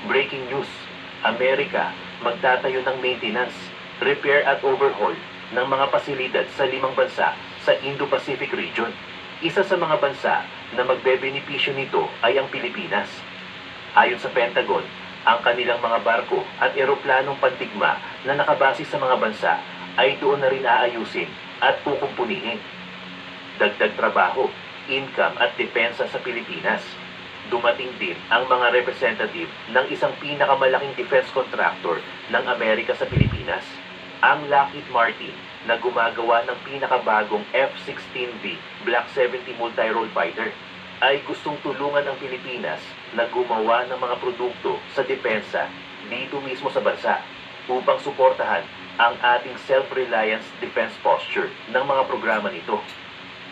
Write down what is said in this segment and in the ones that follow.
Breaking news, Amerika magtatayo ng maintenance, repair at overhaul ng mga pasilidad sa 5 bansa sa Indo-Pacific region. Isa sa mga bansa na magbebenepisyo nito ay ang Pilipinas. Ayon sa Pentagon, ang kanilang mga barko at eroplanong pantigma na nakabase sa mga bansa ay doon na rin aayusin at kukumpunihin. Dagdag trabaho, income at depensa sa Pilipinas. Dumating din ang mga representative ng isang pinakamalaking defense contractor ng Amerika sa Pilipinas, ang Lockheed Martin, na gumagawa ng pinakabagong F-16V Block 70 multi-role fighter, ay gustong tulungan ang Pilipinas na gumawa ng mga produkto sa depensa dito mismo sa bansa upang suportahan ang ating self-reliance defense posture ng mga programa nito.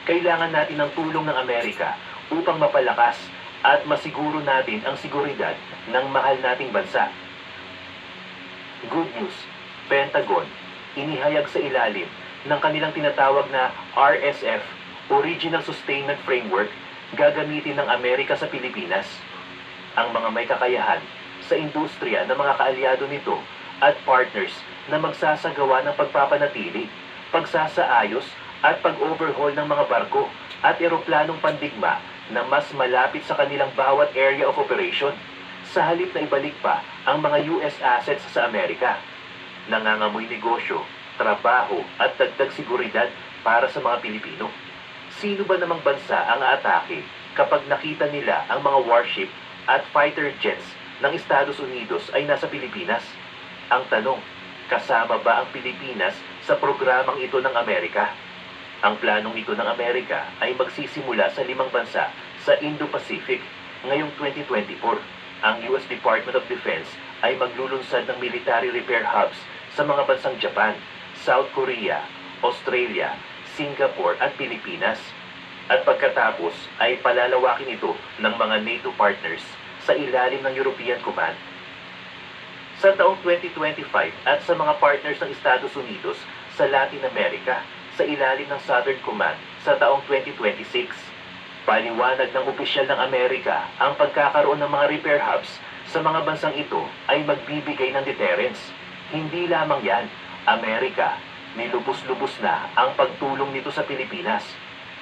Kailangan natin ng tulong ng Amerika upang mapalakas at masiguro natin ang seguridad ng mahal nating bansa. Good news, Pentagon, inihayag sa ilalim ng kanilang tinatawag na RSF, Original Sustainment Framework, gagamitin ng Amerika sa Pilipinas. Ang mga may kakayahan sa industriya ng mga kaalyado nito at partners na magsasagawa ng pagpapanatili, pagsasaayos at pag-overhaul ng mga barko at eroplanong pandigma na mas malapit sa kanilang bawat area of operation, sa halip na ibalik pa ang mga US assets sa Amerika. Nangangamoy negosyo, trabaho at dagdag seguridad para sa mga Pilipino. Sino ba namang bansa ang aatake kapag nakita nila ang mga warship at fighter jets ng Estados Unidos ay nasa Pilipinas? Ang tanong, kasama ba ang Pilipinas sa programang ito ng Amerika? Ang planong ito ng Amerika ay magsisimula sa 5 bansa sa Indo-Pacific ngayong 2024. Ang US Department of Defense ay maglulunsad ng military repair hubs sa mga bansang Japan, South Korea, Australia, Singapore at Pilipinas. At pagkatapos ay palalawakin ito ng mga NATO partners sa ilalim ng European Command. Sa taong 2025 at sa mga partners ng Estados Unidos sa Latin America sa ilalim ng Southern Command sa taong 2026. Paliwanag ng opisyal ng Amerika ang pagkakaroon ng mga repair hubs sa mga bansang ito ay magbibigay ng deterrence. Hindi lamang yan, Amerika, nilubos-lubos na ang pagtulong nito sa Pilipinas.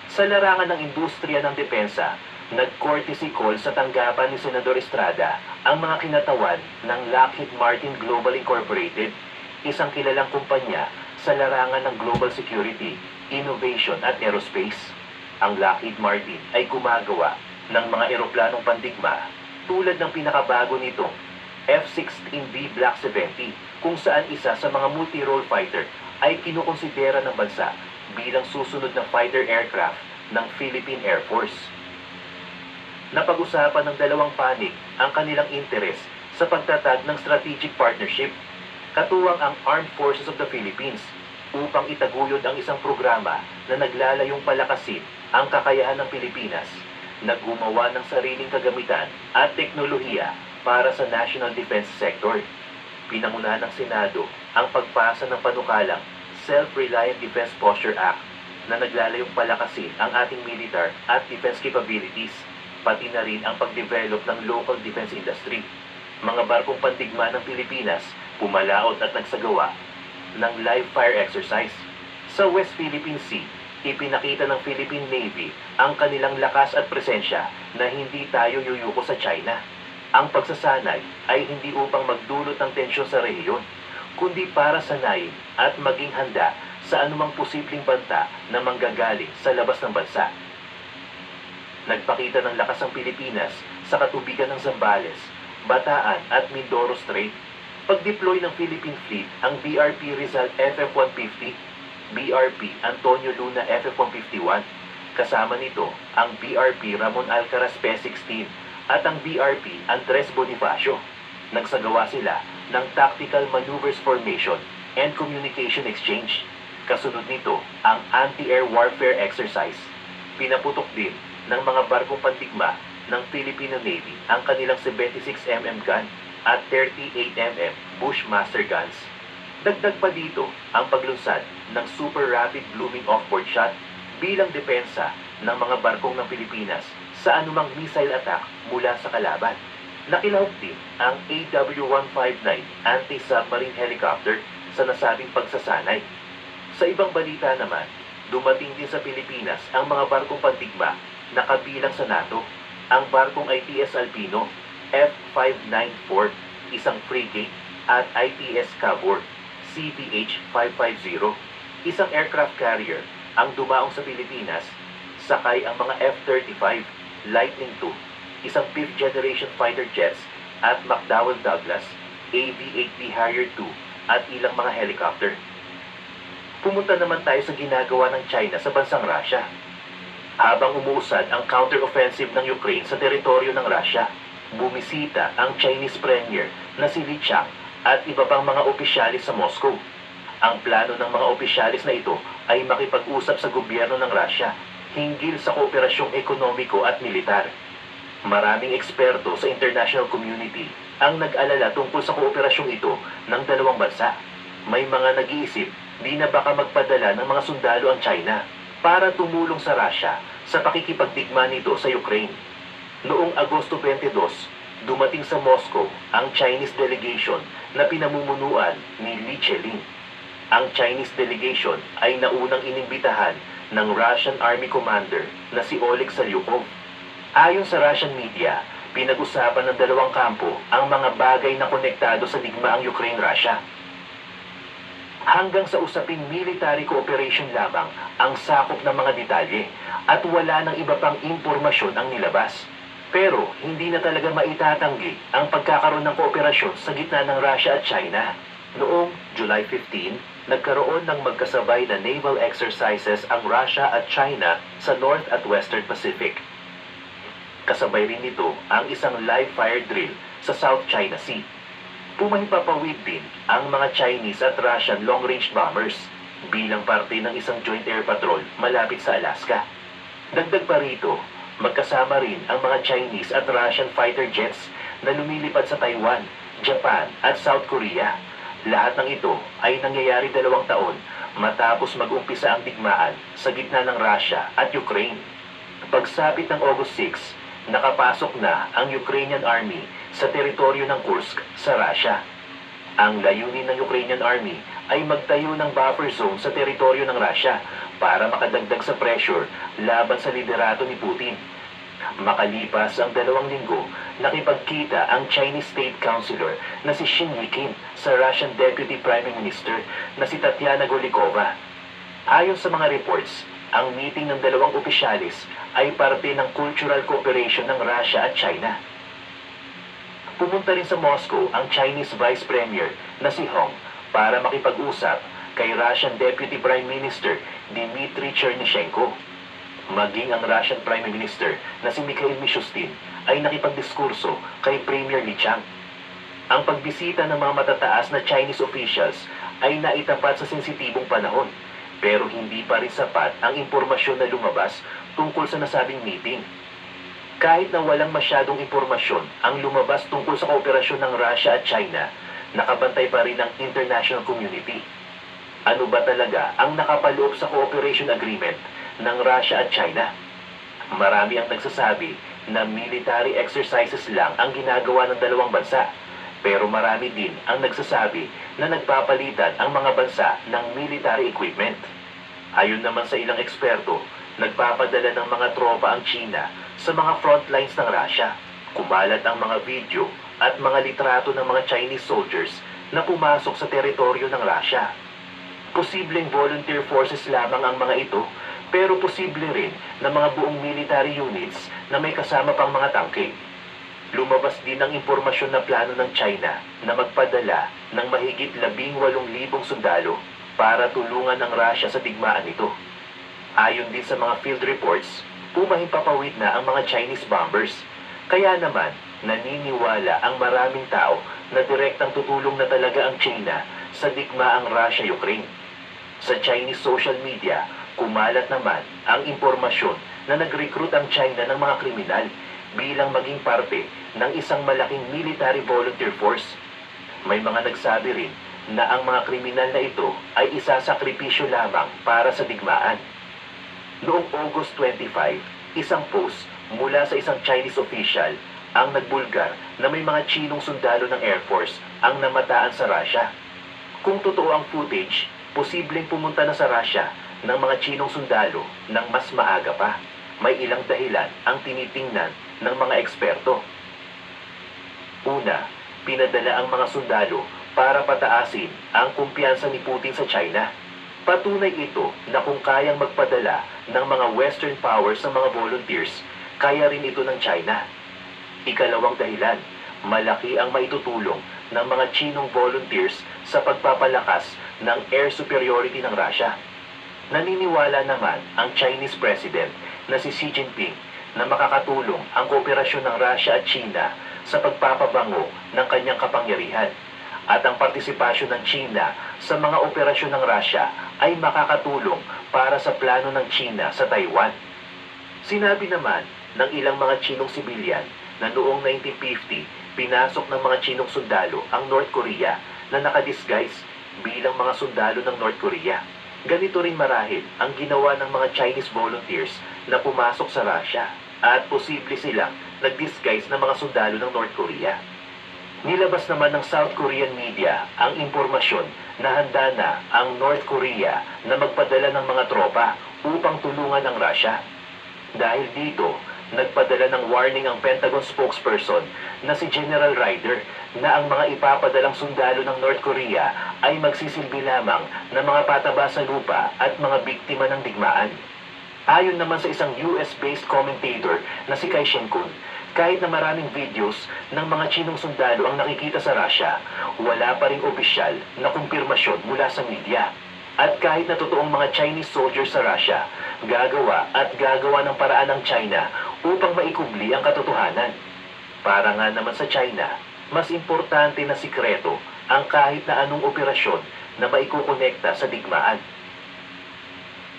Sa larangan ng industriya ng depensa, nag-courtesy call sa tanggapan ni Senador Estrada ang mga kinatawan ng Lockheed Martin Global Incorporated, isang kilalang kumpanya sa larangan ng global security, innovation at aerospace. Ang Lockheed Martin ay gumagawa ng mga eroplanong pandigma tulad ng pinakabago nitong F-16V Block 70, kung saan isa sa mga multi-role fighter ay kinukonsidera ng bansa bilang susunod na fighter aircraft ng Philippine Air Force. Napag-usapan ng dalawang panig ang kanilang interes sa pagtatag ng strategic partnership, katuwang ang Armed Forces of the Philippines, upang itaguyod ang isang programa na naglalayong palakasin ang kakayahan ng Pilipinas na gumawa ng sariling kagamitan at teknolohiya para sa national defense sector. Pinangunahan ng Senado ang pagpasa ng panukalang Self-Reliant Defense Posture Act na naglalayong palakasin ang ating militar at defense capabilities, pati na rin ang pag-develop ng local defense industry. Mga barkong pandigma ng Pilipinas pumalaot at nagsagawa ng live fire exercise. Sa West Philippine Sea, ipinakita ng Philippine Navy ang kanilang lakas at presensya na hindi tayo yuyuko sa China. Ang pagsasanay ay hindi upang magdulot ng tensyon sa rehiyon, kundi para sanayin at maging handa sa anumang posibleng banta na manggagaling sa labas ng bansa. Nagpakita ng lakas ang Pilipinas sa katubigan ng Zambales, Bataan at Mindoro Strait. Pag-deploy ng Philippine Fleet ang BRP Rizal FF-150, BRP Antonio Luna FF-151, kasama nito ang BRP Ramon Alcaraz P-16 at ang BRP Andres Bonifacio. Nagsagawa sila ng Tactical Maneuvers Formation and Communication Exchange. Kasunod nito ang Anti-Air Warfare Exercise. Pinaputok din ng mga barkong pandigma ng Filipino Navy ang kanilang 76mm gun at 38mm Bushmaster guns. Dagdag pa dito ang paglunsad ng Super Rapid Blooming Offboard Shot bilang depensa ng mga barkong ng Pilipinas sa anumang missile attack mula sa kalaban. Nakilahok din ang AW-159 anti-submarine helicopter sa nasabing pagsasanay. Sa ibang balita naman, dumating din sa Pilipinas ang mga barkong pandigma na kabilang sa NATO, ang barkong ITS Alpino, F594, isang frigate, at ITS Cabor, CVH-550, isang aircraft carrier ang dumaong sa Pilipinas, sakay ang mga F-35, Lightning II, isang 5th generation fighter jets at McDonnell Douglas, AV-8B Harrier II at ilang mga helicopter. Pumunta naman tayo sa ginagawa ng China sa bansang Russia. Habang umuusad ang counter-offensive ng Ukraine sa teritoryo ng Russia, bumisita ang Chinese Premier na si Li Qiang at iba pang mga opisyalis sa Moscow. Ang plano ng mga opisyalis na ito ay makipag-usap sa gobyerno ng Russia hinggil sa kooperasyong ekonomiko at militar. Maraming eksperto sa international community ang nag-alala tungkol sa kooperasyong ito ng dalawang bansa. May mga nag-iisip di na baka magpadala ng mga sundalo ang China para tumulong sa Russia sa pakikipagdigma nito sa Ukraine. Noong Agosto 22, dumating sa Moscow ang Chinese delegation na pinamumunuan ni Li Cheling. Ang Chinese delegation ay naunang inimbitahan ng Russian Army Commander na si Oleg Salyukov. Ayon sa Russian media, pinag-usapan ng dalawang kampo ang mga bagay na konektado sa digmaang Ukraine-Russia. Hanggang sa usaping military cooperation lamang ang sakop ng mga detalye at wala ng iba pang impormasyon ang nilabas. Pero hindi na talaga maitatanggi ang pagkakaroon ng kooperasyon sa gitna ng Russia at China. Noong July 15, nagkaroon ng magkasabay na naval exercises ang Russia at China sa North at Western Pacific. Kasabay rin nito ang isang live fire drill sa South China Sea. Pumahipapawid din ang mga Chinese at Russian long-range bombers bilang parte ng isang joint air patrol malapit sa Alaska. Dagdag pa rito, magkasama rin ang mga Chinese at Russian fighter jets na lumilipad sa Taiwan, Japan at South Korea. Lahat ng ito ay nangyayari 2 taon matapos mag-umpisa ang digmaan sa gitna ng Russia at Ukraine. Pagsapit ng August 6, nakapasok na ang Ukrainian Army sa teritoryo ng Kursk sa Russia. Ang layunin ng Ukrainian Army ay magtayo ng buffer zone sa teritoryo ng Russia para makadagdag sa pressure laban sa liderato ni Putin. Makalipas ang 2 linggo, nakipagkita ang Chinese State Councilor na si Xin Yiqin sa Russian Deputy Prime Minister na si Tatiana Golikova. Ayon sa mga reports, ang meeting ng dalawang opisyalis ay parte ng cultural cooperation ng Russia at China. Pumunta rin sa Moscow ang Chinese Vice Premier na si Hong para makipag-usap kay Russian Deputy Prime Minister Dmitry Chernyshenko. Maging ang Russian Prime Minister na si Mikhail Mishustin ay nakipagdiskurso kay Premier Li Qiang. Ang pagbisita ng mga matataas na Chinese officials ay naitapat sa sensitibong panahon, pero hindi pa rin sapat ang impormasyon na lumabas tungkol sa nasabing meeting. Kahit na walang masyadong impormasyon ang lumabas tungkol sa kooperasyon ng Russia at China, nakabantay pa rin ang international community. Ano ba talaga ang nakapaloob sa cooperation agreement ng Russia at China? Marami ang nagsasabi na military exercises lang ang ginagawa ng dalawang bansa, pero marami din ang nagsasabi na nagpapalitan ang mga bansa ng military equipment. Ayon naman sa ilang eksperto, nagpapadala ng mga tropa ang China sa mga front lines ng Russia. Kumalat ang mga video at mga litrato ng mga Chinese soldiers na pumasok sa teritoryo ng Russia. Posibleng volunteer forces lamang ang mga ito, pero posible rin na mga buong military units na may kasama pang mga tangke. Lumabas din ang impormasyon na plano ng China na magpadala ng mahigit 18,000 sundalo para tulungan ang Russia sa digmaan nito. Ayon din sa mga field reports, pumahimpapawid na ang mga Chinese bombers. Kaya naman, naniniwala ang maraming tao na direktang tutulong na talaga ang China sa digmaang Russia-Ukraine. Sa Chinese social media, kumalat naman ang impormasyon na nag-recruit ang China ng mga kriminal bilang maging parte ng isang malaking military volunteer force. May mga nagsabi rin na ang mga kriminal na ito ay isasakripisyo lamang para sa digmaan. Noong August 25, isang post mula sa isang Chinese official ang nagbulgar na may mga Chinong sundalo ng Air Force ang namataan sa Russia. Kung totoo ang footage, posibleng pumunta na sa Russia ng mga Chinong sundalo ng mas maaga pa. May ilang dahilan ang tinitingnan ng mga eksperto. Una, pinadala ang mga sundalo para pataasin ang kumpiyansa ni Putin sa China. Patunay ito na kung kayang magpadala ng mga Western powers sa mga volunteers, kaya rin ito ng China. Ikalawang dahilan, malaki ang maitutulong ng mga Chinong volunteers sa pagpapalakas ng air superiority ng Russia. Naniniwala naman ang Chinese President na si Xi Jinping na makakatulong ang kooperasyon ng Russia at China sa pagpapabango ng kanyang kapangyarihan. At ang partisipasyon ng China sa mga operasyon ng Russia ay makakatulong para sa plano ng China sa Taiwan. Sinabi naman ng ilang mga Chinong sibilyan na noong 1950, pinasok ng mga Chinong sundalo ang North Korea na nakadisguise bilang mga sundalo ng North Korea. Ganito rin marahil ang ginawa ng mga Chinese volunteers na pumasok sa Russia at posible silang nag-disguise ng mga sundalo ng North Korea. Nilabas naman ng South Korean media ang impormasyon na handa na ang North Korea na magpadala ng mga tropa upang tulungan ang Russia. Dahil dito, nagpadala ng warning ang Pentagon spokesperson na si General Ryder na ang mga ipapadalang sundalo ng North Korea ay magsisilbi lamang ng mga pataba sa lupa at mga biktima ng digmaan. Ayon naman sa isang US-based commentator na si Kai Shenkun, kahit na maraming videos ng mga Chinong sundalo ang nakikita sa Russia, wala pa ring opisyal na kumpirmasyon mula sa media. At kahit na totoong mga Chinese soldiers sa Russia, gagawa ng paraan ng China upang maikubli ang katotohanan. Para nga naman sa China, mas importante na sikreto ang kahit na anong operasyon na maikukonekta sa digmaan.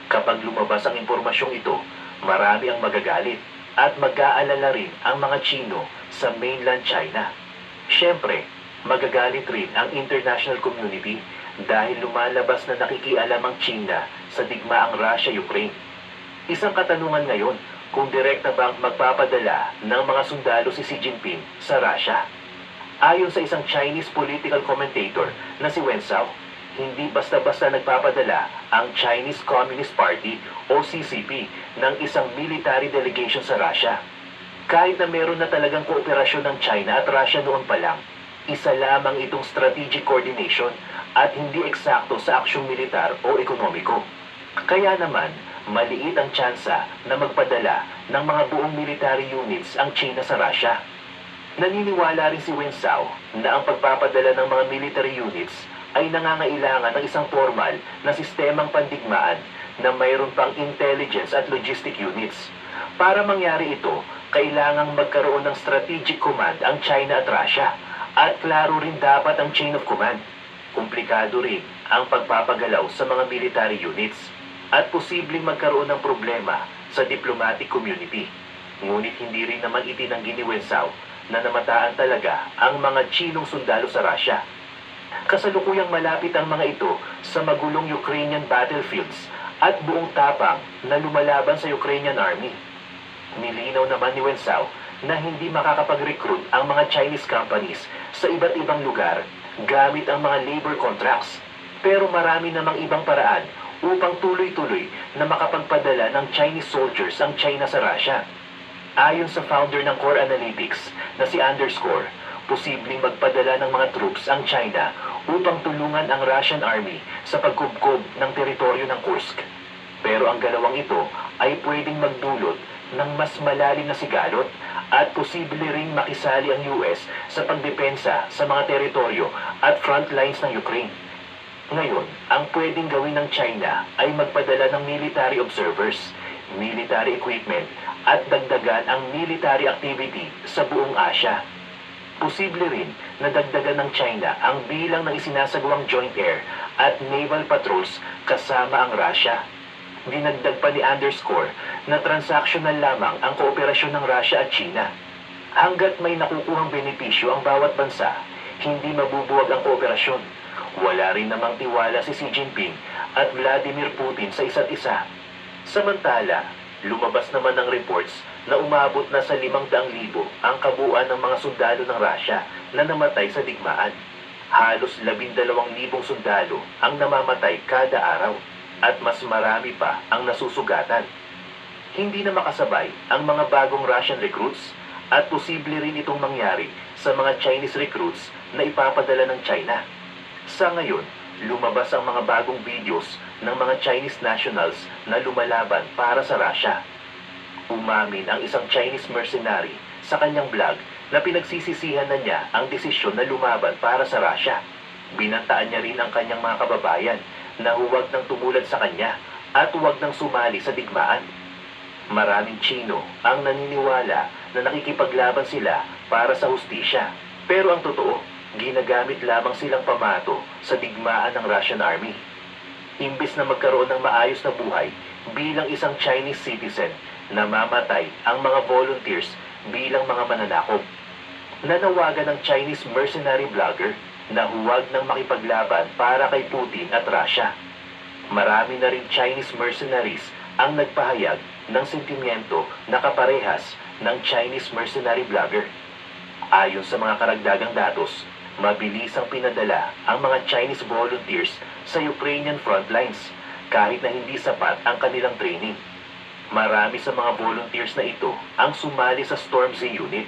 Kapag lumabas ang impormasyong ito, marami ang magagalit at mag-aalala rin ang mga Chino sa mainland China. Siyempre, magagalit rin ang international community dahil lumalabas na nakikialam ang China sa digmaang Russia-Ukraine. Isang katanungan ngayon, kung direkta bang magpapadala ng mga sundalo si Xi Jinping sa Russia. Ayon sa isang Chinese political commentator na si Wen Zhao, hindi basta-basta nagpapadala ang Chinese Communist Party o CCP ng isang military delegation sa Russia. Kahit na meron na talagang kooperasyon ng China at Russia noon pa lang, isa lamang itong strategic coordination at hindi eksakto sa aksyong militar o ekonomiko. Kaya naman, maliit ang tsansa na magpadala ng mga buong military units ang China sa Russia. Naniniwala rin si Wen Zhao na ang pagpapadala ng mga military units ay nangangailangan ng isang formal na sistemang pandigmaan na mayroon pang intelligence at logistic units. Para mangyari ito, kailangang magkaroon ng strategic command ang China at Russia at klaro rin dapat ang chain of command. Komplikado rin ang pagpapagalaw sa mga military units at posibleng magkaroon ng problema sa diplomatic community. Ngunit hindi rin naman itinanggi ni Wen Zhao na namataan talaga ang mga Chinong sundalo sa Russia. Kasalukuyang malapit ang mga ito sa magulong Ukrainian battlefields at buong tapang na lumalaban sa Ukrainian army. Nilinaw naman ni Wen Zhao na hindi makakapag-recruit ang mga Chinese companies sa iba't ibang lugar gamit ang mga labor contracts. Pero marami namang ibang paraan upang tuloy-tuloy na makapagpadala ng Chinese soldiers ang China sa Russia. Ayon sa founder ng Core Analytics na si Underscore, posibleng magpadala ng mga troops ang China upang tulungan ang Russian army sa pagkubkob ng teritoryo ng Kursk. Pero ang galawang ito ay pwedeng magdulot ng mas malalim na sigalot at posible ring makisali ang US sa pagdepensa sa mga teritoryo at front lines ng Ukraine. Ngayon, ang pwedeng gawin ng China ay magpadala ng military observers, military equipment at dagdagan ang military activity sa buong Asia. Posible rin na dagdagan ng China ang bilang ng isinasagawang joint air at naval patrols kasama ang Russia. Dinagdag pa ni Underscore na transactional lamang ang kooperasyon ng Russia at China. Hanggat may nakukuhang benepisyo ang bawat bansa, hindi mabubuwag ang kooperasyon. Wala rin namang tiwala si Xi Jinping at Vladimir Putin sa isa't isa. Samantala, lumabas naman ng reports na umabot na sa 500,000 ang kabuuan ng mga sundalo ng Russia na namatay sa digmaan. Halos 12,000 sundalo ang namamatay kada araw at mas marami pa ang nasusugatan. Hindi na makasabay ang mga bagong Russian recruits at posible rin itong mangyari sa mga Chinese recruits na ipapadala ng China. Sa ngayon, lumabas ang mga bagong videos ng mga Chinese nationals na lumalaban para sa Russia. Umamin ang isang Chinese mercenary sa kanyang vlog na pinagsisisihan na niya ang desisyon na lumaban para sa Russia. Binantaan niya rin ang kanyang mga kababayan na huwag nang tumulad sa kanya at huwag nang sumali sa digmaan. Maraming Chino ang naniniwala na nakikipaglaban sila para sa hustisya. Pero ang totoo, ginagamit lamang silang pamato sa digmaan ng Russian Army. Imbes na magkaroon ng maayos na buhay bilang isang Chinese citizen, namamatay ang mga volunteers bilang mga mananakop. Nanawagan ng Chinese mercenary vlogger na huwag nang makipaglaban para kay Putin at Russia. Marami na rin Chinese mercenaries ang nagpahayag ng sentimiento na kaparehas ng Chinese mercenary vlogger. Ayon sa mga karagdagang datos, mabilis ang pinadala ang mga Chinese volunteers sa Ukrainian frontlines kahit na hindi sapat ang kanilang training. Marami sa mga volunteers na ito ang sumali sa Storm Z unit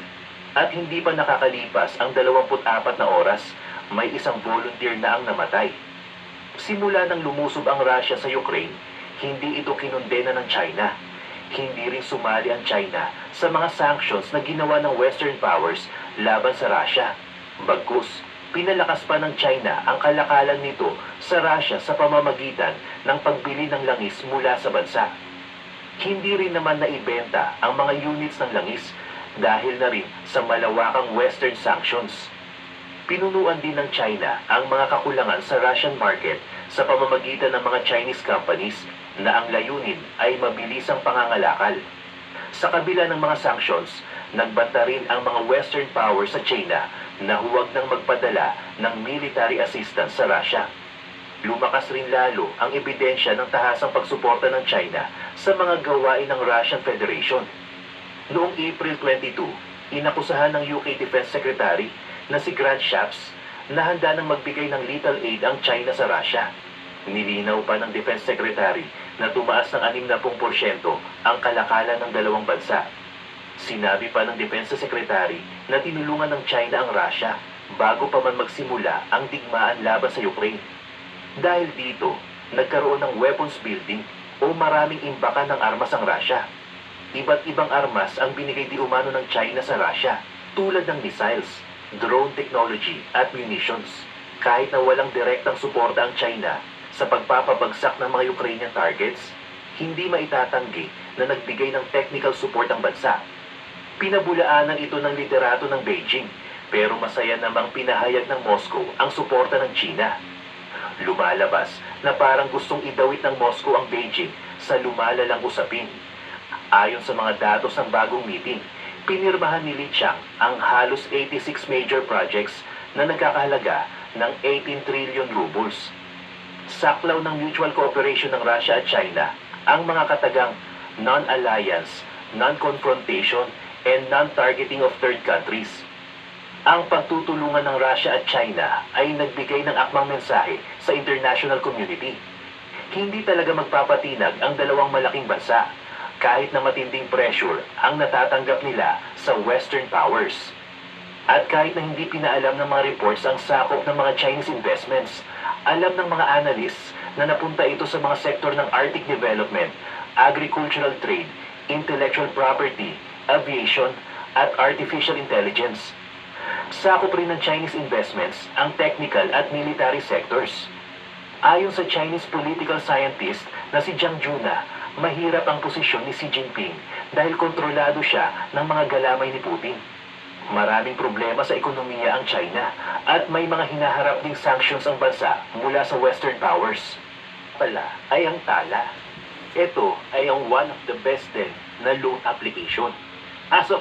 at hindi pa nakakalipas ang 24 na oras, may isang volunteer na ang namatay. Simula nang lumusob ang Russia sa Ukraine, hindi ito kinondena ng China. Hindi rin sumali ang China sa mga sanctions na ginawa ng Western powers laban sa Russia. Bagkus, pinalakas pa ng China ang kalakalan nito sa Russia sa pamamagitan ng pagbili ng langis mula sa bansa. Hindi rin naman naibenta ang mga units ng langis dahil na rin sa malawakang Western sanctions. Pinunuan din ng China ang mga kakulangan sa Russian market sa pamamagitan ng mga Chinese companies na ang layunin ay mabilisang pangangalakal. Sa kabila ng mga sanctions, nagbanta rin ang mga Western powers sa China na huwag nang magpadala ng military assistance sa Russia. Lumakas rin lalo ang ebidensya ng tahasang pagsuporta ng China sa mga gawain ng Russian Federation. Noong April 22, inakusahan ng UK Defense Secretary na si Grant Shapps na handa nang magbigay ng lethal aid ang China sa Russia. Nilinaw pa ng Defense Secretary na tumaas ng 60% ang kalakalan ng dalawang bansa. Sinabi pa ng Defense Secretary na tinulungan ng China ang Russia bago pa man magsimula ang digmaan laban sa Ukraine. Dahil dito, nagkaroon ng weapons building o maraming imbakan ng armas ang Russia. Iba't ibang armas ang binigay di umano ng China sa Russia, tulad ng missiles, drone technology at munitions. Kahit na walang direktang suporta ang China sa pagpapabagsak ng mga Ukrainian targets, hindi maitatanggi na nagbigay ng technical support ang bansa. Pinabulaanan ito ng liderato ng Beijing, pero masaya namang pinahayag ng Moscow ang suporta ng China. Lumalabas na parang gustong idawit ng Moscow ang Beijing sa lumalalang usapin. Ayon sa mga datos ng bagong meeting, pinirmahan ni Li Qiang ang halos 86 major projects na nagkakahalaga ng 18 trillion rubles. Saklaw ng mutual cooperation ng Russia at China ang mga katagang non-alliance, non-confrontation, and non-targeting of third countries. Ang pagtutulungan ng Russia at China ay nagbigay ng akmang mensahe sa international community. Hindi talaga magpapatinag ang dalawang malaking bansa kahit na matinding pressure ang natatanggap nila sa Western powers. At kahit na hindi pinaalam ng mga reports ang sakop ng mga Chinese investments, alam ng mga analysts na napunta ito sa mga sektor ng Arctic development, agricultural trade, intellectual property, aviation, at artificial intelligence. Sakop rin ng Chinese investments ang technical at military sectors. Ayon sa Chinese political scientist na si Jiang Juna, mahirap ang posisyon ni Xi Jinping dahil kontrolado siya ng mga galamay ni Putin. Maraming problema sa ekonomiya ang China at may mga hinaharap ding sanctions ang bansa mula sa Western powers. Pala ay ang tala. Ito ay ang one of the best din na loan application. As of